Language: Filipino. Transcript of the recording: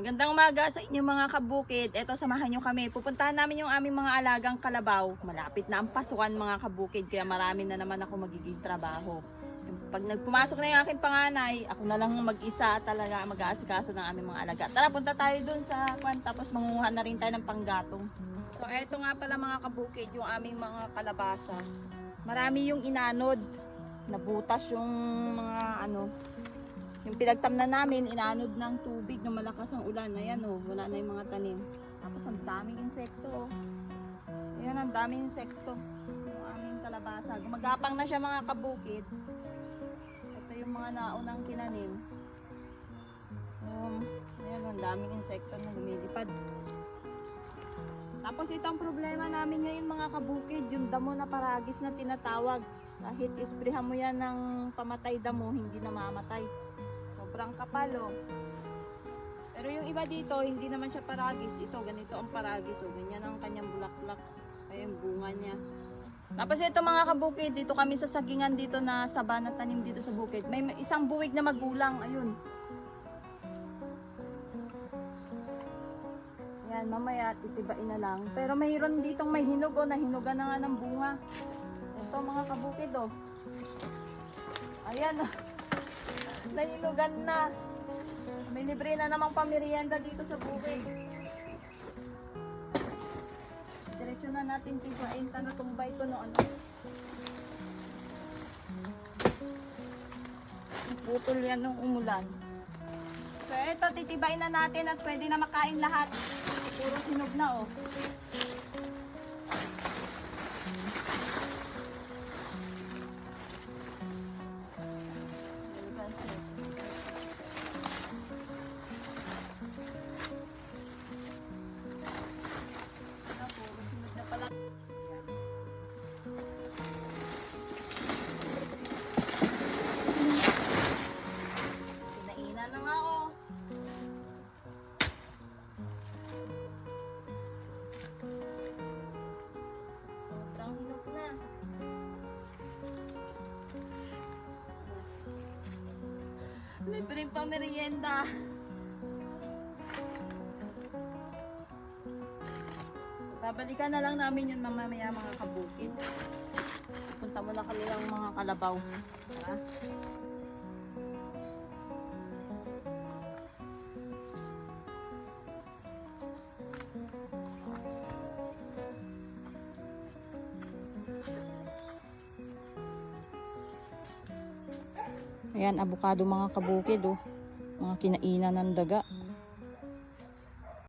Magandang umaga sa inyo mga kabukid. Eto, samahan nyo kami. Pupuntahan namin yung aming mga alagang kalabaw. Malapit na ang pasukan mga kabukid, kaya marami na naman ako magiging trabaho. Pag nagpumasok na yung aking panganay, ako na lang mag-isa talaga mag-aasikaso ng aming mga alaga. Tara, punta tayo dun sa kwan, tapos mangunguha na rin tayo ng panggatong. So eto nga pala mga kabukid, yung aming mga kalabasa. Marami yung inanod. Nabutas yung mga yung pinagtamnan namin, inanod ng tubig na malakas ang ulan. Ayan o, wala na yung mga tanim. Tapos ang daming insekto o. Ayan, ang daming insekto. Yung aming kalabasa. Gumagapang na siya mga kabukid. Ito yung mga naunang kinanim. Ayan, ang daming insekto na lumilipad. Tapos itong problema namin ngayon mga kabukid, yung damo na paragis na tinatawag. Kahit isprehan mo yan ng pamatay damo, hindi na mamatay. Sobrang kapal oh. Pero yung iba dito, hindi naman siya paragis. Ito, ganito ang paragis. O, ganyan ang kanyang bulaklak. Ay, yung bunga niya. Tapos ito mga kabukid, dito kami sa sagingan dito na saba na tanim dito sa bukid. May isang buwig na magulang. Ayun. Yan, mamaya titibain na lang. Pero mayroon ditong may hinog o, nahinugan na nga ng bunga. Ito mga kabukid oh. Ayan oh. Nahinugan na. May libre na namang pamirienda dito sa bukid. Diretso na natin tibain. Natumbay ko no ano. Putol yan nung umulan. So ito, titibain na natin at pwede na makain lahat. Puro sinog na oh. Libreng pamerienda. Babalikan na lang namin yun mamaya mga kabukid. Punta muna kami ng mga kalabaw. Tara. Ayan, abukado mga kabukid oh. Mga kinainan ng daga.